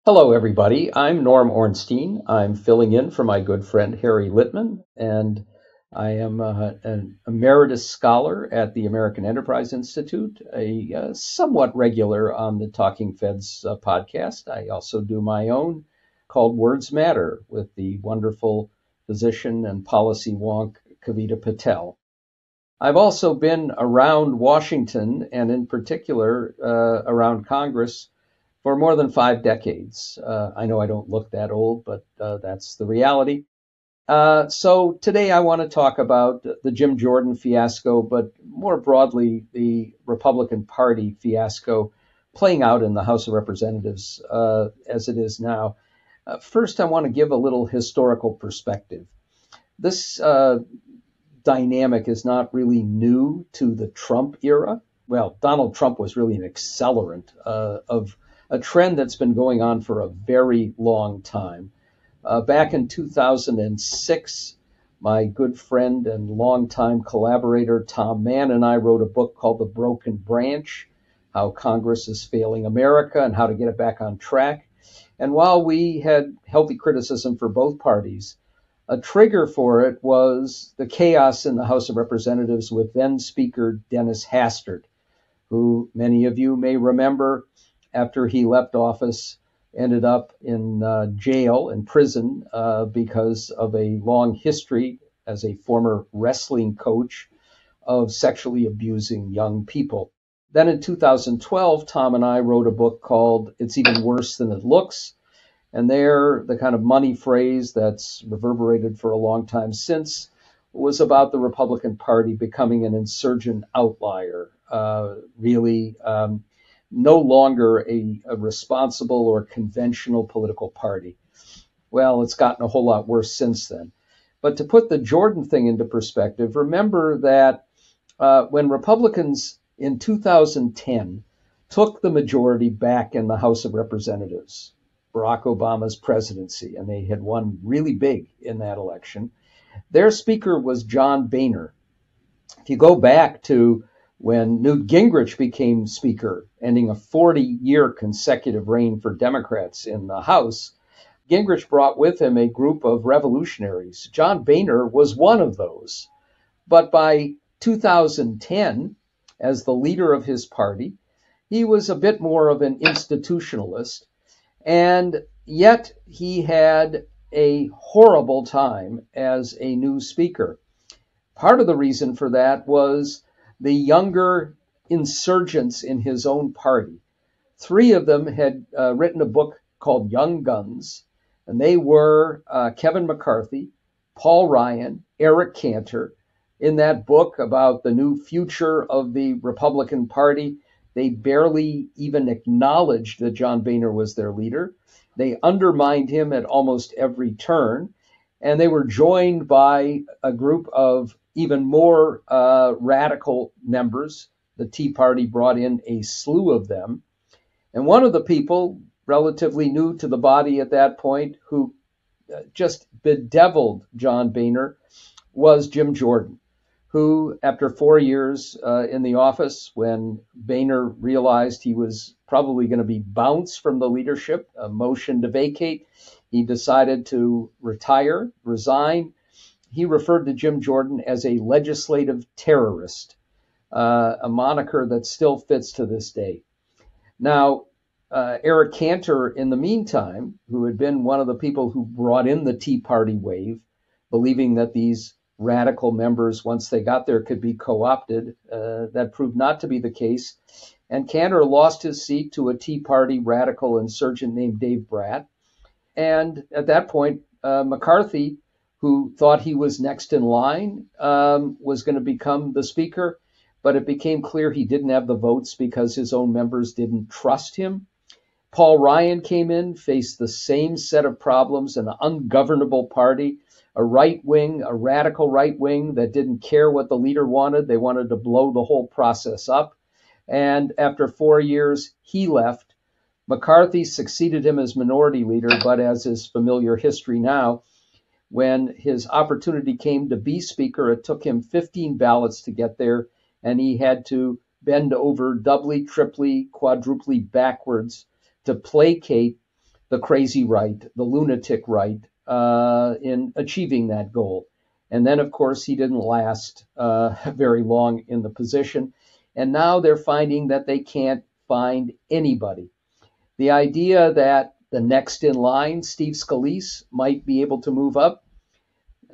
Hello, everybody. I'm Norm Ornstein. I'm filling in for my good friend Harry Littman, and I am an emeritus scholar at the American Enterprise Institute, a somewhat regular on the Talking Feds podcast. I also do my own called Words Matter with the wonderful physician and policy wonk Kavita Patel. I've also been around Washington and, in particular, around Congress for more than 5 decades. I know I don't look that old, but that's the reality. So today I want to talk about the Jim Jordan fiasco, but more broadly, the Republican Party fiasco playing out in the House of Representatives as it is now. First, I want to give a little historical perspective. This dynamic is not really new to the Trump era. Well, Donald Trump was really an accelerant of a trend that's been going on for a very long time. Back in 2006, my good friend and longtime collaborator Tom Mann and I wrote a book called The Broken Branch, How Congress is Failing America and How to Get It Back on Track. And while we had healthy criticism for both parties, a trigger for it was the chaos in the House of Representatives with then Speaker Dennis Hastert, who many of you may remember after he left office ended up in jail and prison because of a long history as a former wrestling coach of sexually abusing young people. Then in 2012, Tom and I wrote a book called It's Even Worse Than It Looks. And there, the kind of money phrase that's reverberated for a long time since was about the Republican Party becoming an insurgent outlier, really no longer a responsible or conventional political party. Well, it's gotten a whole lot worse since then. But to put the Jordan thing into perspective, remember that when Republicans in 2010 took the majority back in the House of Representatives, Barack Obama's presidency, and they had won really big in that election, their speaker was John Boehner. If you go back to when Newt Gingrich became speaker, ending a 40-year consecutive reign for Democrats in the House, Gingrich brought with him a group of revolutionaries. John Boehner was one of those. But by 2010, as the leader of his party, he was a bit more of an institutionalist. And yet he had a horrible time as a new speaker. Part of the reason for that was the younger insurgents in his own party. Three of them had written a book called Young Guns, and they were Kevin McCarthy, Paul Ryan, Eric Cantor. In that book about the new future of the Republican Party, they barely even acknowledged that John Boehner was their leader. They undermined him at almost every turn. And they were joined by a group of even more radical members. The Tea Party brought in a slew of them. And one of the people, relatively new to the body at that point, who just bedeviled John Boehner was Jim Jordan, who, after 4 years in the office, when Boehner realized he was probably going to be bounced from the leadership, a motion to vacate, he decided to retire, resign. He referred to Jim Jordan as a legislative terrorist, a moniker that still fits to this day. Now, Eric Cantor, in the meantime, who had been one of the people who brought in the Tea Party wave, believing that these radical members, once they got there, could be co-opted. That proved not to be the case. And Cantor lost his seat to a Tea Party radical insurgent named Dave Bratt. And at that point, McCarthy, who thought he was next in line, was going to become the speaker. But it became clear he didn't have the votes because his own members didn't trust him. Paul Ryan came in, faced the same set of problems, an ungovernable party, a right wing, a radical right wing that didn't care what the leader wanted. They wanted to blow the whole process up. And after 4 years, he left. McCarthy succeeded him as minority leader, but as is familiar history now, when his opportunity came to be speaker, it took him 15 ballots to get there, and he had to bend over doubly, triply, quadruply backwards to placate the crazy right, the lunatic right, in achieving that goal. And then, of course, he didn't last very long in the position. And now they're finding that they can't find anybody. The idea that the next in line, Steve Scalise, might be able to move up.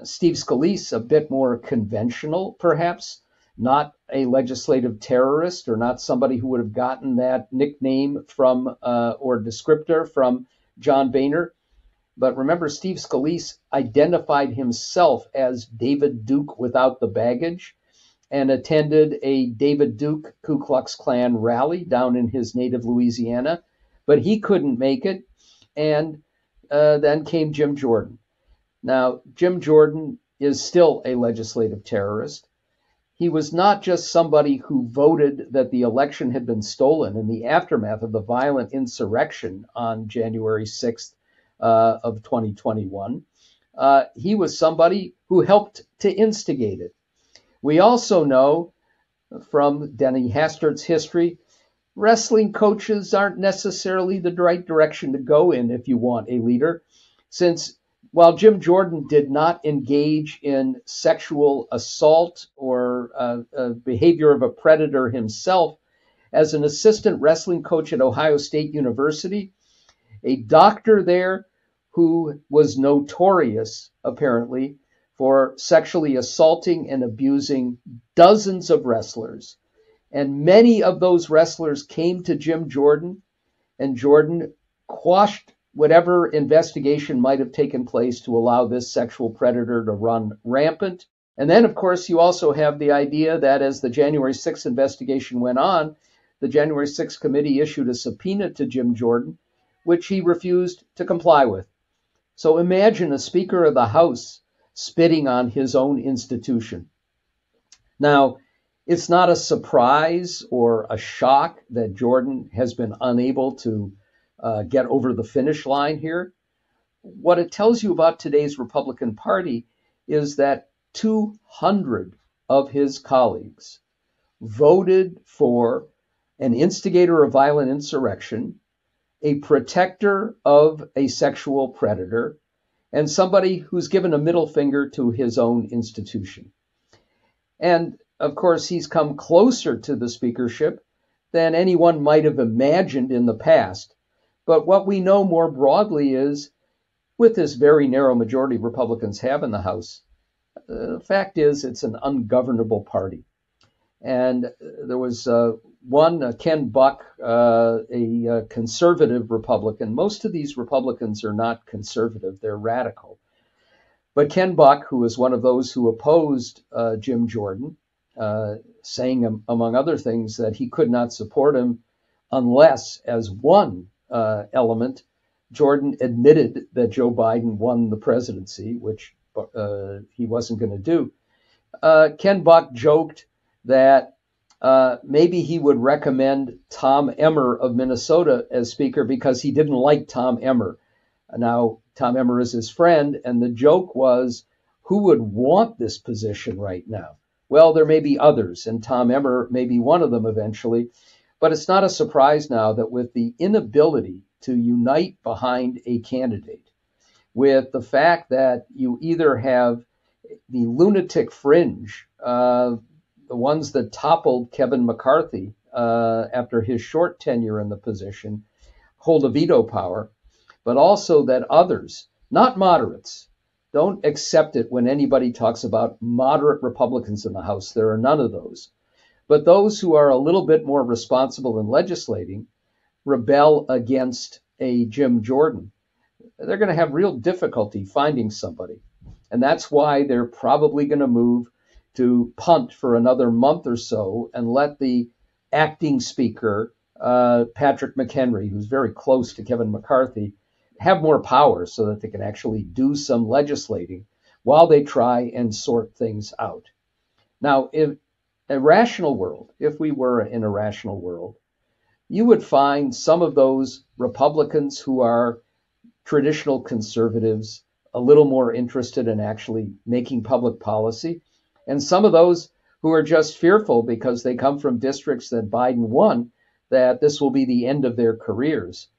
Steve Scalise, a bit more conventional, perhaps, not a legislative terrorist or not somebody who would have gotten that nickname from or descriptor from John Boehner. But remember, Steve Scalise identified himself as David Duke without the baggage and attended a David Duke Ku Klux Klan rally down in his native Louisiana, but he couldn't make it. And then came Jim Jordan. Now, Jim Jordan is still a legislative terrorist. He was not just somebody who voted that the election had been stolen in the aftermath of the violent insurrection on January 6th of 2021. He was somebody who helped to instigate it. We also know from Denny Hastert's history, wrestling coaches aren't necessarily the right direction to go in if you want a leader, since while Jim Jordan did not engage in sexual assault or behavior of a predator himself, as an assistant wrestling coach at Ohio State University, a doctor there who was notorious, apparently, for sexually assaulting and abusing dozens of wrestlers. And many of those wrestlers came to Jim Jordan, and Jordan quashed whatever investigation might have taken place to allow this sexual predator to run rampant. And then, of course, you also have the idea that as the January 6th investigation went on, the January 6th committee issued a subpoena to Jim Jordan, which he refused to comply with. So imagine a Speaker of the House spitting on his own institution. Now, it's not a surprise or a shock that Jordan has been unable to get over the finish line here. What it tells you about today's Republican Party is that 200 of his colleagues voted for an instigator of violent insurrection, a protector of a sexual predator, and somebody who's given a middle finger to his own institution. And of course, he's come closer to the speakership than anyone might have imagined in the past. But what we know more broadly is, with this very narrow majority Republicans have in the House, the fact is it's an ungovernable party. And there was one, Ken Buck, a conservative Republican. Most of these Republicans are not conservative, they're radical. But Ken Buck, who was one of those who opposed Jim Jordan, saying, among other things, that he could not support him unless, as one element, Jordan admitted that Joe Biden won the presidency, which he wasn't going to do. Ken Buck joked that maybe he would recommend Tom Emmer of Minnesota as Speaker because he didn't like Tom Emmer. Now, Tom Emmer is his friend, and the joke was, who would want this position right now? Well, there may be others, and Tom Emmer may be one of them eventually. But it's not a surprise now that with the inability to unite behind a candidate, with the fact that you either have the lunatic fringe, the ones that toppled Kevin McCarthy after his short tenure in the position, hold a veto power, but also that others, not moderates, don't accept it when anybody talks about moderate Republicans in the House. There are none of those. But those who are a little bit more responsible in legislating rebel against a Jim Jordan. They're going to have real difficulty finding somebody. And that's why they're probably going to move to punt for another month or so and let the acting speaker, Patrick McHenry, who's very close to Kevin McCarthy, have more power so that they can actually do some legislating while they try and sort things out. Now, if a rational world, if we were in a rational world, you would find some of those Republicans who are traditional conservatives a little more interested in actually making public policy, and some of those who are just fearful because they come from districts that Biden won, that this will be the end of their careers.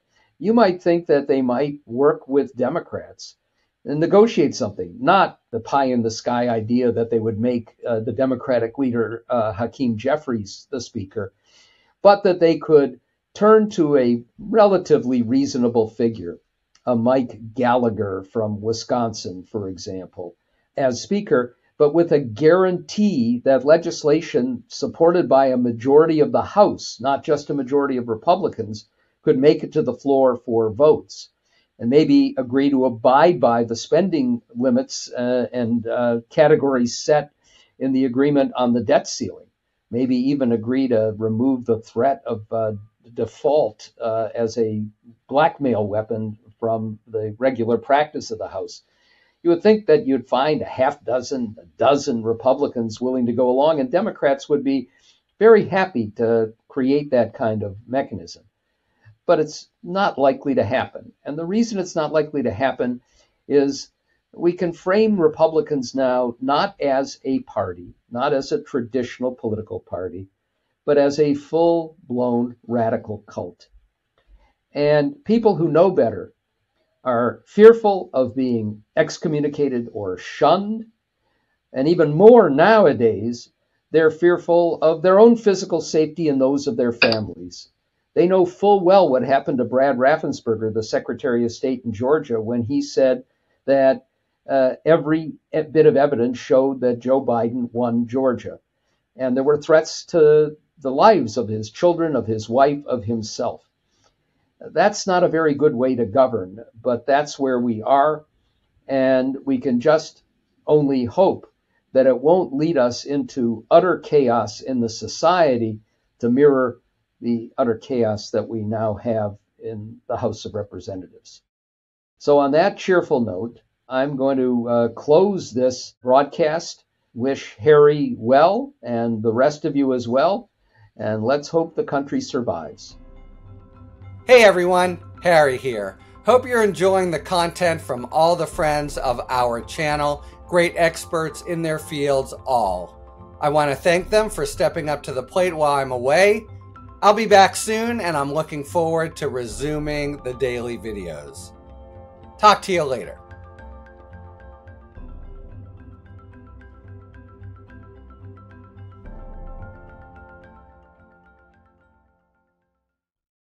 you might think that they might work with Democrats and negotiate something, not the pie in the sky idea that they would make the Democratic leader, Hakeem Jeffries, the speaker, but that they could turn to a relatively reasonable figure, a Mike Gallagher from Wisconsin, for example, as speaker, but with a guarantee that legislation supported by a majority of the House, not just a majority of Republicans, could make it to the floor for votes, and maybe agree to abide by the spending limits and categories set in the agreement on the debt ceiling. Maybe even agree to remove the threat of default as a blackmail weapon from the regular practice of the House. You would think that you'd find a dozen Republicans willing to go along, and Democrats would be very happy to create that kind of mechanism. But it's not likely to happen. And the reason it's not likely to happen is we can frame Republicans now not as a party, not as a traditional political party, but as a full-blown radical cult. And people who know better are fearful of being excommunicated or shunned. And even more nowadays, they're fearful of their own physical safety and those of their families. They know full well what happened to Brad Raffensperger, the Secretary of State in Georgia, when he said that every bit of evidence showed that Joe Biden won Georgia. And there were threats to the lives of his children, of his wife, of himself. That's not a very good way to govern, but that's where we are. And we can just only hope that it won't lead us into utter chaos in the society to mirror the utter chaos that we now have in the House of Representatives. So on that cheerful note, I'm going to close this broadcast, wish Harry well and the rest of you as well, and let's hope the country survives. Hey everyone, Harry here. Hope you're enjoying the content from all the friends of our channel, great experts in their fields all. I want to thank them for stepping up to the plate while I'm away. I'll be back soon, and I'm looking forward to resuming the daily videos. Talk to you later.